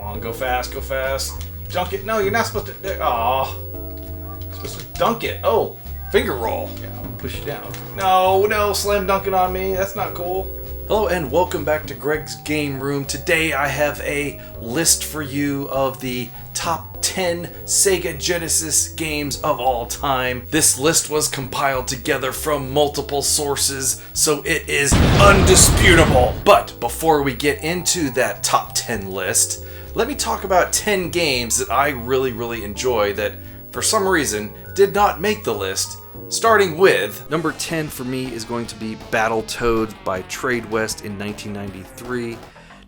on, go fast, go fast. Dunk it. No, you're not supposed to. Aw. You're supposed to dunk it. Oh, finger roll. Yeah, I'll push you down. No, slam dunking on me. That's not cool. Hello and welcome back to Greg's Game Room. Today I have a list for you of the top 10 Sega Genesis games of all time. This list was compiled together from multiple sources, so it is undisputable. But before we get into that top 10 list, let me talk about 10 games that I really enjoy that, for some reason, did not make the list. Starting with, number 10 for me is going to be Battletoads by Tradewest in 1993.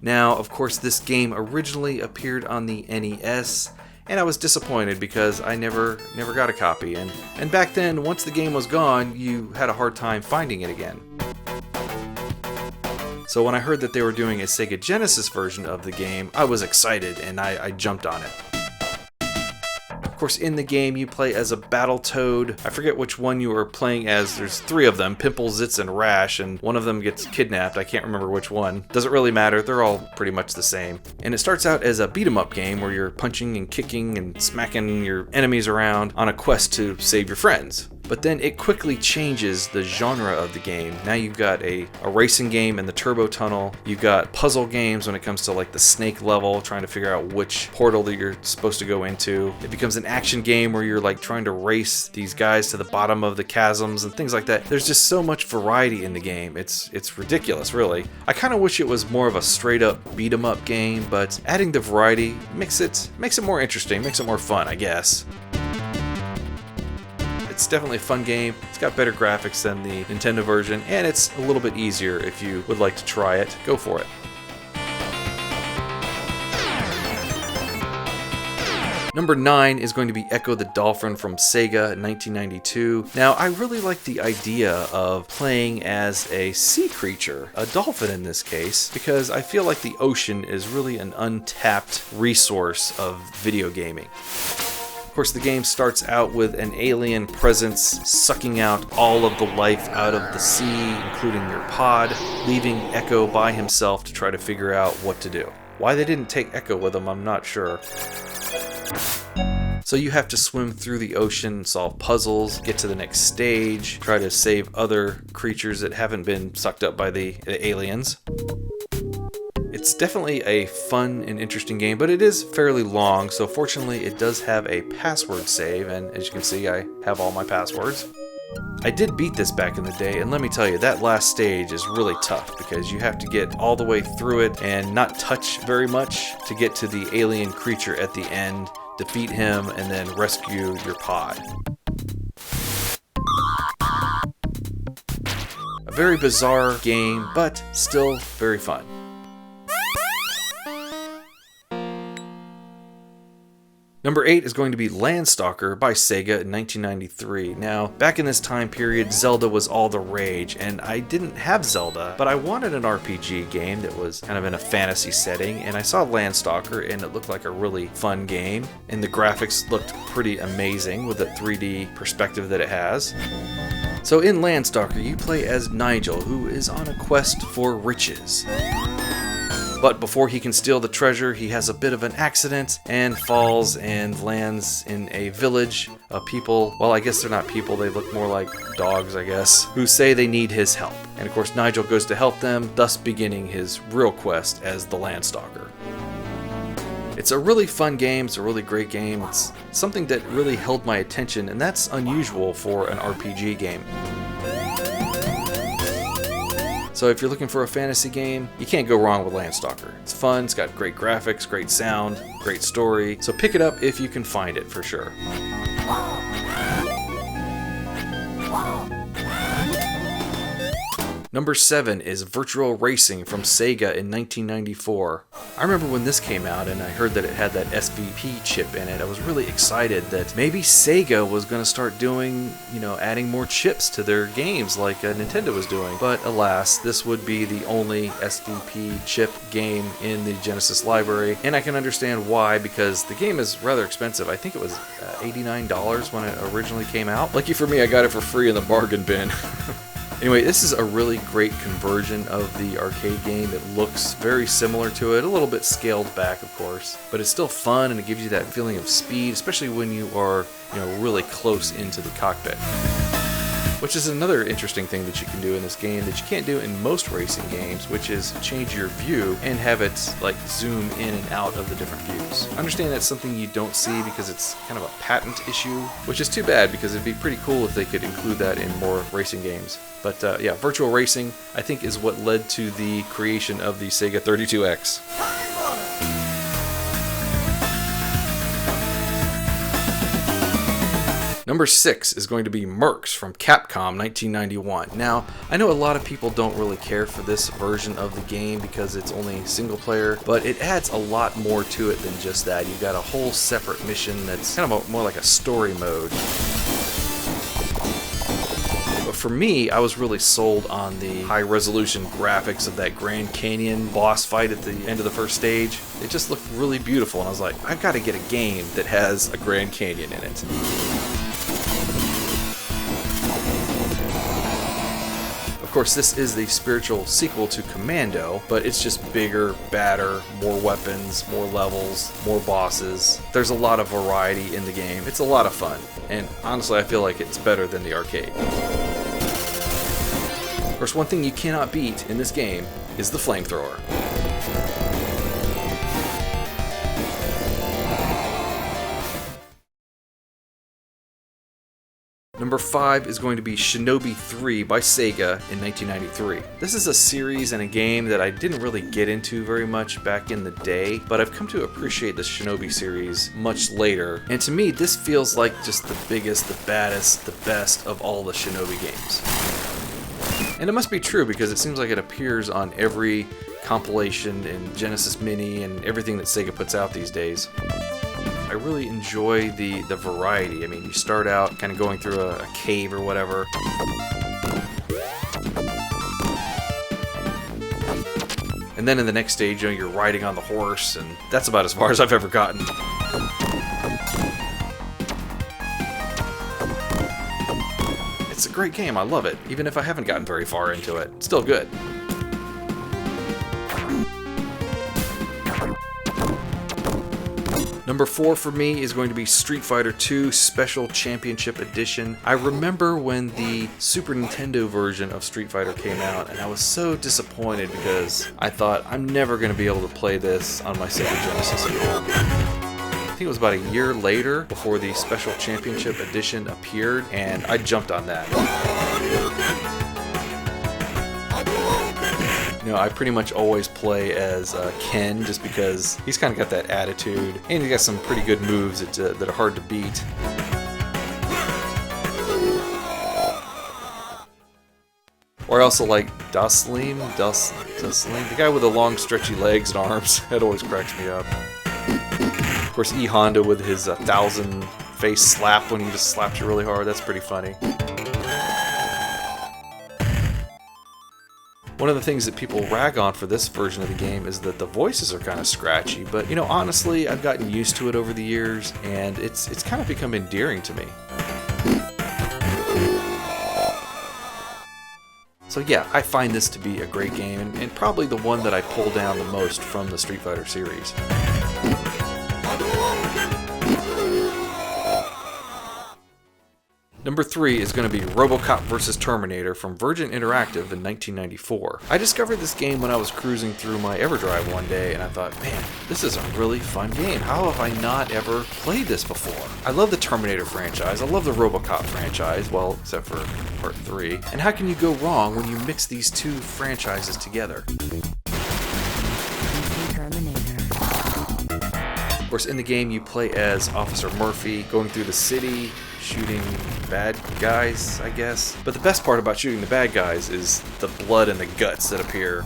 Now, of course, this game originally appeared on the NES, and I was disappointed because I never got a copy. And back then, once the game was gone, you had a hard time finding it again. So when I heard that they were doing a Sega Genesis version of the game, I was excited and I jumped on it. Of course, in the game, you play as a Battletoad. I forget which one you were playing as. There's 3 of them, Pimple, Zitz, and Rash, and one of them gets kidnapped. I can't remember which one. Doesn't really matter. They're all pretty much the same. And it starts out as a beat-em-up game where you're punching and kicking and smacking your enemies around on a quest to save your friends. But then it quickly changes the genre of the game. Now you've got a racing game in the turbo tunnel. You've got puzzle games when it comes to like the snake level, trying to figure out which portal that you're supposed to go into. It becomes an action game where you're like trying to race these guys to the bottom of the chasms and things like that. There's just so much variety in the game. It's ridiculous, really. I kind of wish it was more of a straight up beat 'em up game, but adding the variety makes it more interesting, makes it more fun, I guess. It's definitely a fun game. It's got better graphics than the Nintendo version, and it's a little bit easier if you would like to try it. Go for it. Number 9 is going to be Ecco the Dolphin from Sega in 1992. Now, I really like the idea of playing as a sea creature, a dolphin in this case, because I feel like the ocean is really an untapped resource of video gaming. Of course, the game starts out with an alien presence sucking out all of the life out of the sea, including your pod, leaving Ecco by himself to try to figure out what to do. Why they didn't take Ecco with them, I'm not sure. So you have to swim through the ocean, solve puzzles, get to the next stage, try to save other creatures that haven't been sucked up by the aliens. It's definitely a fun and interesting game, but it is fairly long, so fortunately it does have a password save, and as you can see, I have all my passwords. I did beat this back in the day, and let me tell you, that last stage is really tough because you have to get all the way through it and not touch very much to get to the alien creature at the end, defeat him, and then rescue your pod. A very bizarre game, but still very fun. Number 8 is going to be Landstalker by Sega in 1993. Now, back in this time period, Zelda was all the rage, and I didn't have Zelda, but I wanted an RPG game that was kind of in a fantasy setting, and I saw Landstalker, and it looked like a really fun game, and the graphics looked pretty amazing with the 3D perspective that it has. So in Landstalker, you play as Nigel, who is on a quest for riches. But before he can steal the treasure, he has a bit of an accident and falls and lands in a village of people. Well, I guess they're not people, they look more like dogs, I guess, who say they need his help. And of course, Nigel goes to help them, thus beginning his real quest as the Landstalker. It's a really fun game, it's a really great game, it's something that really held my attention, and that's unusual for an RPG game. So if you're looking for a fantasy game, you can't go wrong with Landstalker. It's fun, it's got great graphics, great sound, great story, so pick it up if you can find it for sure. Number 7 is Virtua Racing from Sega in 1994. I remember when this came out and I heard that it had that SVP chip in it. I was really excited that maybe Sega was going to start doing, adding more chips to their games like Nintendo was doing. But alas, this would be the only SVP chip game in the Genesis library. And I can understand why, because the game is rather expensive. I think it was $89 when it originally came out. Lucky for me, I got it for free in the bargain bin. Anyway, this is a really great conversion of the arcade game. It looks very similar to it, a little bit scaled back, of course, but it's still fun and it gives you that feeling of speed, especially when you are, really close into the cockpit. Which is another interesting thing that you can do in this game that you can't do in most racing games, which is change your view and have it like zoom in and out of the different views. I understand that's something you don't see because it's kind of a patent issue, which is too bad because it'd be pretty cool if they could include that in more racing games. But yeah, Virtua Racing, I think, is what led to the creation of the Sega 32X. Number 6 is going to be Mercs from Capcom 1991. Now, I know a lot of people don't really care for this version of the game because it's only single player, but it adds a lot more to it than just that. You've got a whole separate mission that's kind of more like a story mode. But for me, I was really sold on the high-resolution graphics of that Grand Canyon boss fight at the end of the first stage. It just looked really beautiful, and I was like, I've got to get a game that has a Grand Canyon in it. Of course, this is the spiritual sequel to Commando, but it's just bigger, badder, more weapons, more levels, more bosses. There's a lot of variety in the game. It's a lot of fun, and honestly, I feel like it's better than the arcade. Of course, one thing you cannot beat in this game is the flamethrower. Number 5 is going to be Shinobi III by Sega in 1993. This is a series and a game that I didn't really get into very much back in the day, but I've come to appreciate the Shinobi series much later, and to me this feels like just the biggest, the baddest, the best of all the Shinobi games. And it must be true because it seems like it appears on every compilation and Genesis Mini and everything that Sega puts out these days. I really enjoy the variety. I mean, you start out kind of going through a cave or whatever. And then in the next stage, you're riding on the horse, and that's about as far as I've ever gotten. It's a great game, I love it. Even if I haven't gotten very far into it, it's still good. Number 4 for me is going to be Street Fighter II Special Championship Edition. I remember when the Super Nintendo version of Street Fighter came out, and I was so disappointed because I thought I'm never going to be able to play this on my Sega Genesis at home. I think it was about a year later before the Special Championship Edition appeared, and I jumped on that. I pretty much always play as Ken just because he's kind of got that attitude, and he's got some pretty good moves that are hard to beat. Or I also like Dhalsim, the guy with the long stretchy legs and arms. That always cracks me up. Of course, E Honda with his 1,000 face slap when he just slaps you really hard. That's pretty funny. One of the things that people rag on for this version of the game is that the voices are kind of scratchy, but honestly, I've gotten used to it over the years, and it's kind of become endearing to me. So yeah, I find this to be a great game, and probably the one that I pull down the most from the Street Fighter series. Number 3 is going to be RoboCop vs. Terminator from Virgin Interactive in 1994. I discovered this game when I was cruising through my EverDrive one day, and I thought, man, this is a really fun game. How have I not ever played this before? I love the Terminator franchise. I love the RoboCop franchise, well, except for Part 3. And how can you go wrong when you mix these two franchises together? Of course, in the game you play as Officer Murphy, going through the city, shooting bad guys, I guess. But the best part about shooting the bad guys is the blood and the guts that appear.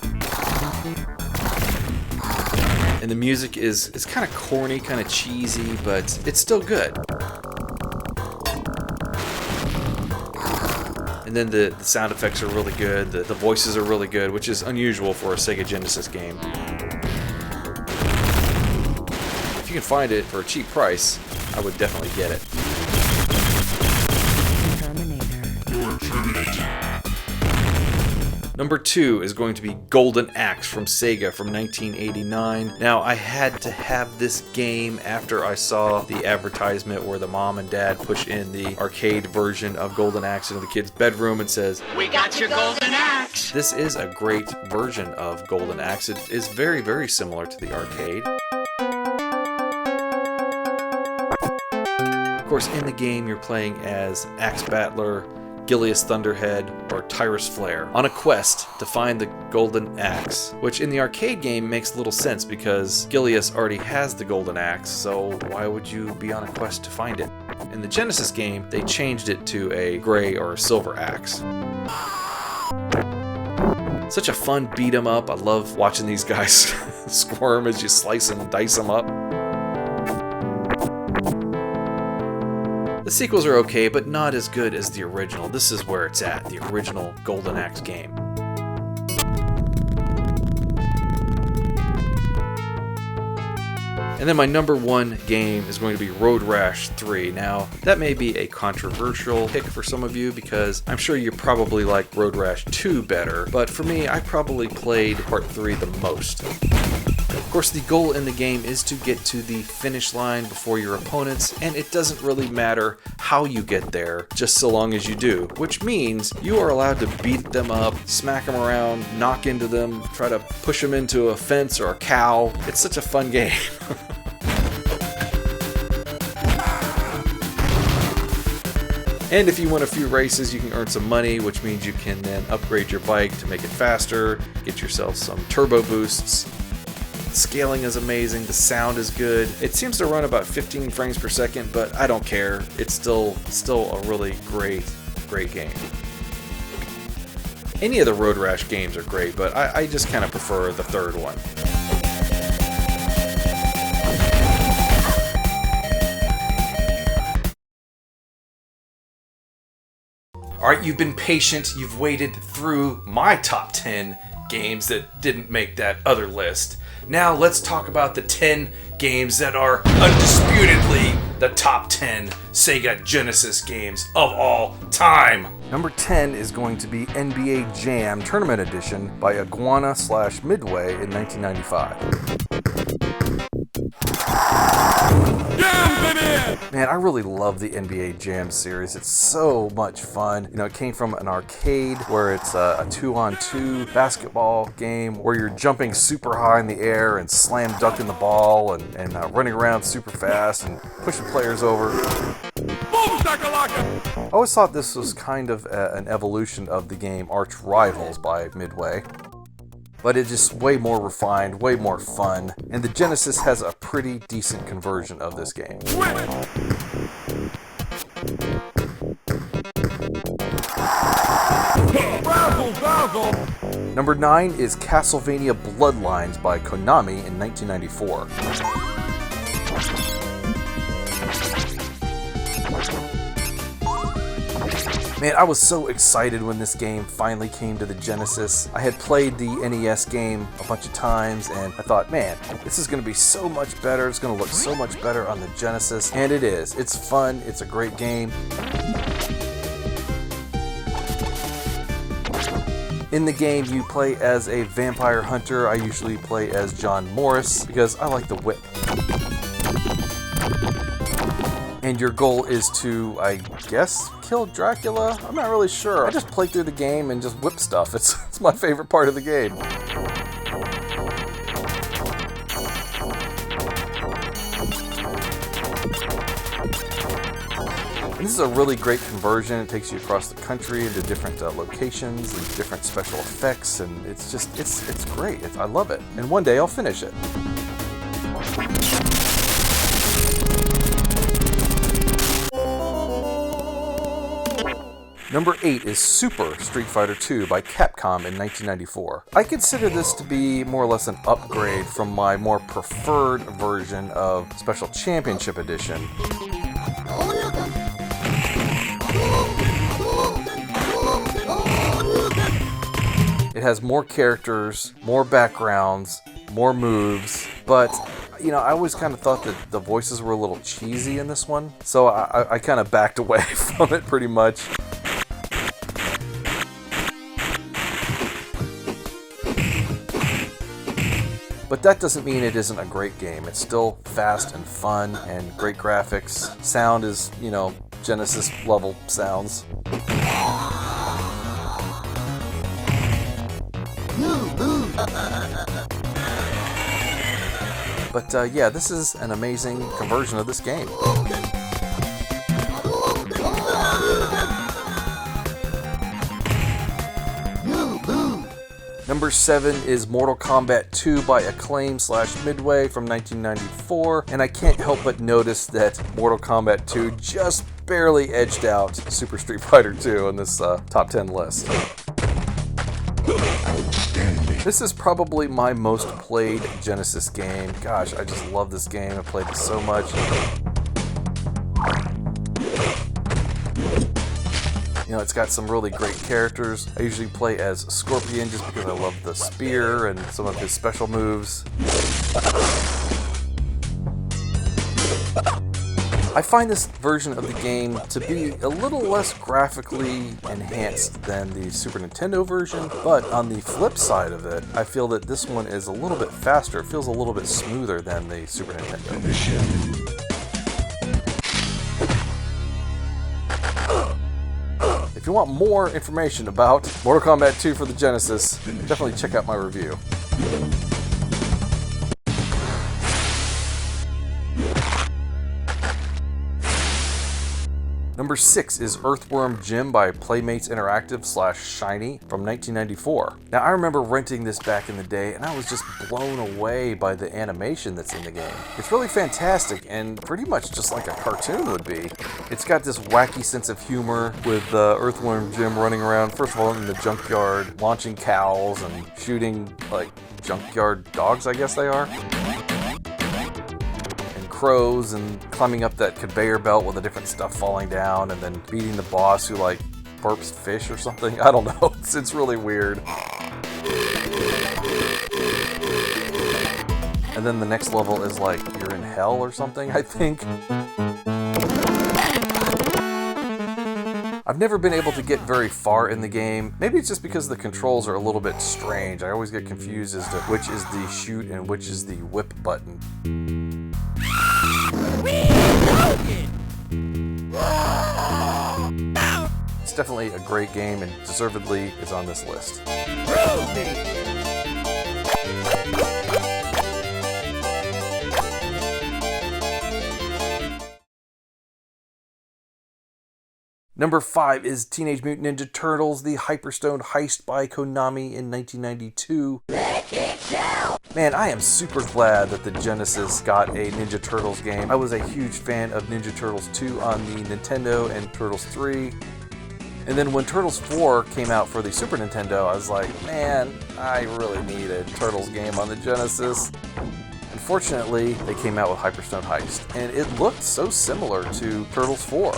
And the music is kind of corny, kind of cheesy, but it's still good. And then the sound effects are really good, the voices are really good, which is unusual for a Sega Genesis game. If you can find it for a cheap price, I would definitely get it. Number 2 is going to be Golden Axe from Sega from 1989. Now, I had to have this game after I saw the advertisement where the mom and dad push in the arcade version of Golden Axe into the kid's bedroom and says, "We got your Golden Axe!" This is a great version of Golden Axe. It is very, very similar to the arcade. Of course, in the game, you're playing as Axe Battler, Gilius Thunderhead, or Tyrus Flare on a quest to find the Golden Axe, which in the arcade game makes little sense because Gilius already has the Golden Axe, so why would you be on a quest to find it? In the Genesis game, they changed it to a gray or a silver axe. Such a fun beat 'em up. I love watching these guys squirm as you slice and dice them up. The sequels are okay, but not as good as the original. This is where it's at, the original Golden Axe game. And then my number 1 game is going to be Road Rash 3. Now, that may be a controversial pick for some of you because I'm sure you probably like Road Rash 2 better, but for me, I probably played Part 3 the most. Of course, the goal in the game is to get to the finish line before your opponents, and it doesn't really matter how you get there, just so long as you do, which means you are allowed to beat them up, smack them around, knock into them, try to push them into a fence or a cow. It's such a fun game. And if you win a few races, you can earn some money, which means you can then upgrade your bike to make it faster, get yourself some turbo boosts. The scaling is amazing, the sound is good. It seems to run about 15 frames per second, but I don't care. It's still a really great game. Any of the Road Rash games are great, but I just kind of prefer the third one. Alright, you've been patient, you've waited through my top 10 games that didn't make that other list. Now let's talk about the 10 games that are undisputedly the top 10 Sega Genesis games of all time. Number 10 is going to be NBA Jam Tournament Edition by Iguana/Midway in 1995. Man, I really love the NBA Jam series. It's so much fun. You know, it came from an arcade where it's a 2-on-2 basketball game where you're jumping super high in the air and slam dunking the ball and running around super fast and pushing players over. I always thought this was kind of an evolution of the game Arch Rivals by Midway. But it's just way more refined, way more fun, and the Genesis has a pretty decent conversion of this game. Number 9 is Castlevania Bloodlines by Konami in 1994. Man, I was so excited when this game finally came to the Genesis. I had played the NES game a bunch of times, and I thought, man, this is going to be so much better. It's going to look so much better on the Genesis, and it is. It's fun. It's a great game. In the game, you play as a vampire hunter. I usually play as John Morris because I like the whip. And your goal is to, I guess, kill Dracula? I'm not really sure. I just play through the game and just whip stuff. It's my favorite part of the game. And this is a really great conversion. It takes you across the country into different locations and different special effects, and it's great. I love it. And one day I'll finish it. Number 8 is Super Street Fighter II by Capcom in 1994. I consider this to be more or less an upgrade from my more preferred version of Special Championship Edition. It has more characters, more backgrounds, more moves, but you know, I always kind of thought that the voices were a little cheesy in this one, so I kind of backed away from it pretty much. But that doesn't mean it isn't a great game. It's still fast and fun and great graphics. Sound is, you know, Genesis level sounds. But yeah, this is an amazing conversion of this game. Number 7 is Mortal Kombat 2 by Acclaim / Midway from 1994, and I can't help but notice that Mortal Kombat 2 just barely edged out Super Street Fighter 2 in this top 10 list. This is probably my most played Genesis game. Gosh, I just love this game. I played it so much. You know, it's got some really great characters. I usually play as Scorpion just because I love the spear and some of his special moves. I find this version of the game to be a little less graphically enhanced than the Super Nintendo version, but on the flip side of it, I feel that this one is a little bit faster. It feels a little bit smoother than the Super Nintendo. If you want more information about Mortal Kombat 2 for the Genesis, definitely check out my review. Number 6 is Earthworm Jim by Playmates Interactive / Shiny from 1994. Now, I remember renting this back in the day, and I was just blown away by the animation that's in the game. It's really fantastic, and pretty much just like a cartoon would be. It's got this wacky sense of humor with Earthworm Jim running around, first of all in the junkyard, launching cows and shooting, like, junkyard dogs, I guess they are. Crows and climbing up that conveyor belt with the different stuff falling down and then beating the boss who like burps fish or something. I don't know. It's really weird. And then the next level is like you're in hell or something, I think. I've never been able to get very far in the game. Maybe it's just because the controls are a little bit strange. I always get confused as to which is the shoot and which is the whip button. It's definitely a great game and deservedly is on this list. Number 5 is Teenage Mutant Ninja Turtles, the Hyperstone Heist by Konami in 1992. Man, I am super glad that the Genesis got a Ninja Turtles game. I was a huge fan of Ninja Turtles 2 on the Nintendo and Turtles 3. And then when Turtles 4 came out for the Super Nintendo, I was like, man, I really need a Turtles game on the Genesis. Unfortunately, they came out with Hyperstone Heist, and it looked so similar to Turtles 4.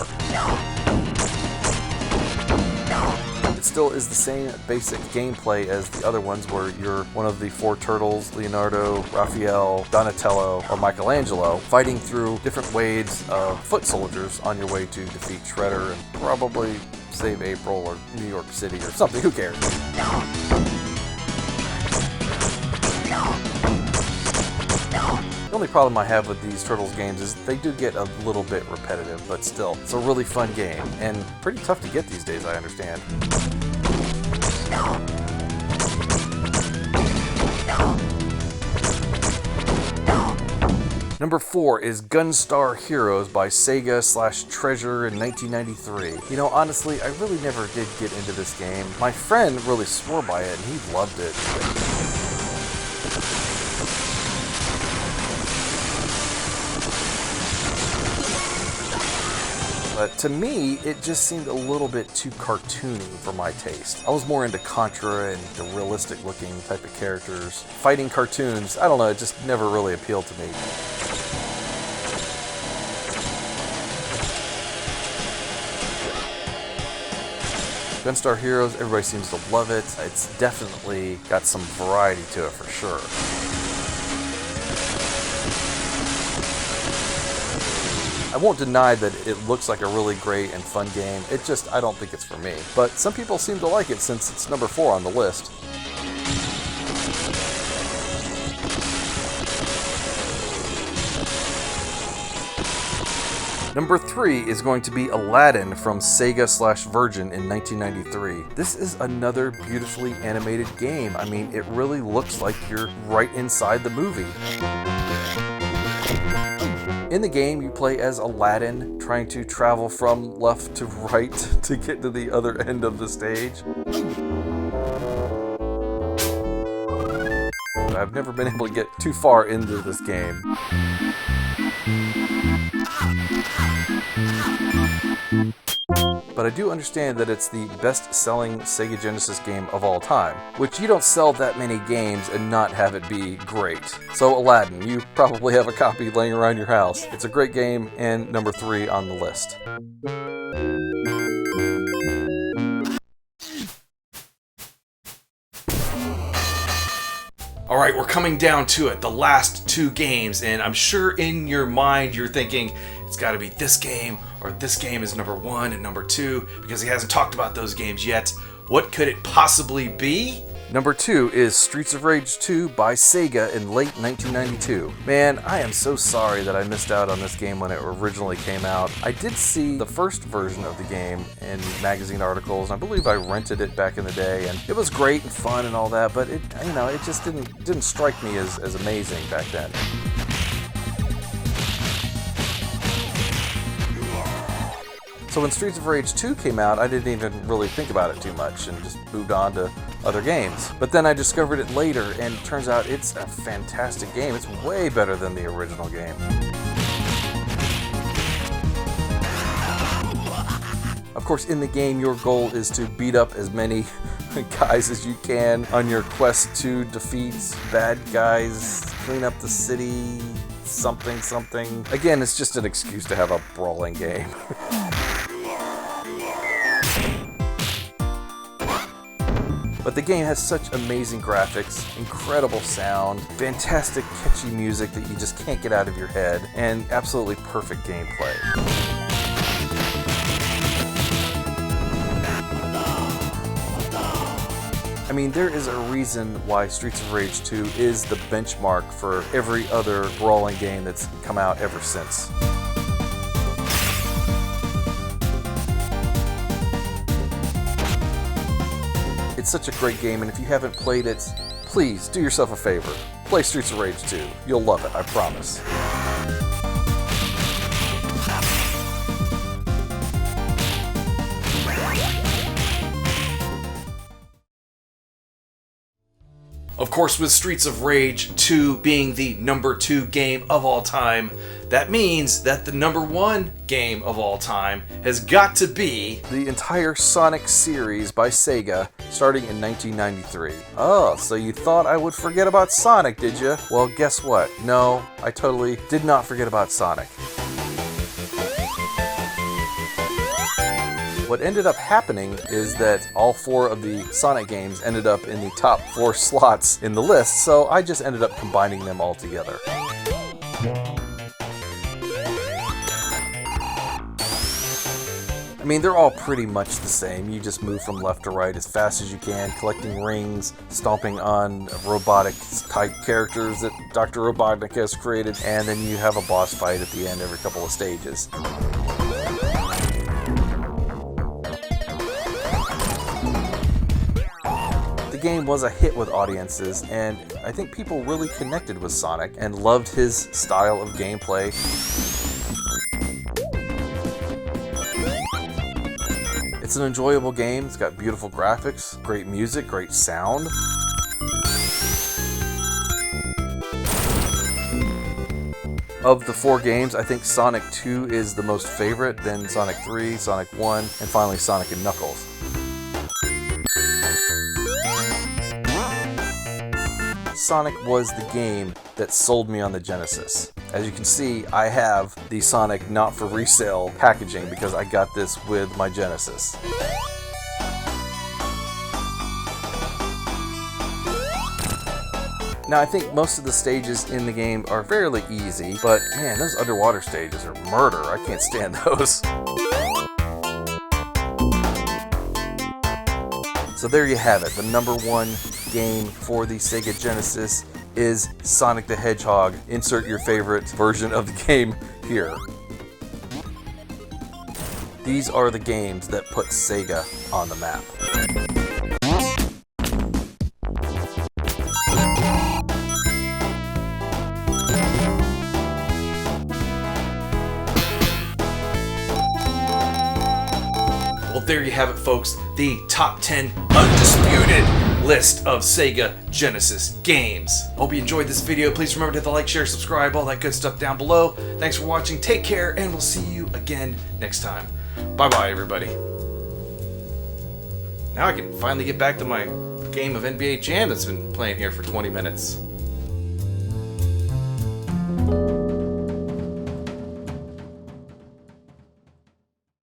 It still is the same basic gameplay as the other ones where you're one of the 4 turtles, Leonardo, Raphael, Donatello, or Michelangelo, fighting through different waves of foot soldiers on your way to defeat Shredder and probably save April or New York City or something, who cares? The only problem I have with these Turtles games is they do get a little bit repetitive, but still, it's a really fun game, and pretty tough to get these days, I understand. Number 4 is Gunstar Heroes by Sega / Treasure in 1993. You know, honestly, I really never did get into this game. My friend really swore by it, and he loved it. But to me, it just seemed a little bit too cartoony for my taste. I was more into Contra and the realistic looking type of characters. Fighting cartoons, I don't know, it just never really appealed to me. Gunstar Heroes, everybody seems to love it. It's definitely got some variety to it for sure. I won't deny that it looks like a really great and fun game. It just, I don't think it's for me. But some people seem to like it since it's number 4 on the list. Number 3 is going to be Aladdin from Sega/Virgin in 1993. This is another beautifully animated game. I mean, it really looks like you're right inside the movie. In the game, you play as Aladdin, trying to travel from left to right to get to the other end of the stage. I've never been able to get too far into this game. But I do understand that it's the best-selling Sega Genesis game of all time, which you don't sell that many games and not have it be great. So Aladdin, you probably have a copy laying around your house. It's a great game and number 3 on the list. All right, we're coming down to it, the last 2 games, and I'm sure in your mind you're thinking, it's gotta be this game, or this game is number 1 and number 2, because he hasn't talked about those games yet. What could it possibly be? Number 2 is Streets of Rage 2 by Sega in late 1992. Man, I am so sorry that I missed out on this game when it originally came out. I did see the first version of the game in magazine articles, and I believe I rented it back in the day, and it was great and fun and all that, but it just didn't strike me as amazing back then. So when Streets of Rage 2 came out, I didn't even really think about it too much and just moved on to other games. But then I discovered it later, and it turns out it's a fantastic game. It's way better than the original game. Of course, in the game, your goal is to beat up as many guys as you can on your quest to defeat bad guys, clean up the city, something. Again, it's just an excuse to have a brawling game. But the game has such amazing graphics, incredible sound, fantastic catchy music that you just can't get out of your head, and absolutely perfect gameplay. I mean, there is a reason why Streets of Rage 2 is the benchmark for every other brawling game that's come out ever since. It's such a great game, and if you haven't played it, please do yourself a favor. Play Streets of Rage 2. You'll love it, I promise. Of course, with Streets of Rage 2 being the number 2 game of all time, that means that the number 1 game of all time has got to be the entire Sonic series by Sega, starting in 1993. Oh, so you thought I would forget about Sonic, did you? Well, guess what? No, I totally did not forget about Sonic. What ended up happening is that all 4 of the Sonic games ended up in the top 4 slots in the list, so I just ended up combining them all together. I mean, they're all pretty much the same. You just move from left to right as fast as you can, collecting rings, stomping on robotic-type characters that Dr. Robotnik has created, and then you have a boss fight at the end every couple of stages. The game was a hit with audiences, and I think people really connected with Sonic and loved his style of gameplay. It's an enjoyable game. It's got beautiful graphics, great music, great sound. Of the 4 games, I think Sonic 2 is the most favorite, then Sonic 3, Sonic 1, and finally Sonic and Knuckles. Sonic was the game that sold me on the Genesis. As you can see, I have the Sonic not for resale packaging because I got this with my Genesis. Now, I think most of the stages in the game are fairly easy, but man, those underwater stages are murder. I can't stand those. So there you have it. The number 1 game for the Sega Genesis is Sonic the Hedgehog. Insert your favorite version of the game here. These are the games that put Sega on the map. Well, there you have it, folks. The top 10 undisputed list of Sega Genesis games. Hope you enjoyed this video. Please remember to hit the like, share, subscribe, all that good stuff down below. Thanks for watching. Take care, and we'll see you again next time. Bye-bye, everybody. Now I can finally get back to my game of NBA Jam that's been playing here for 20 minutes.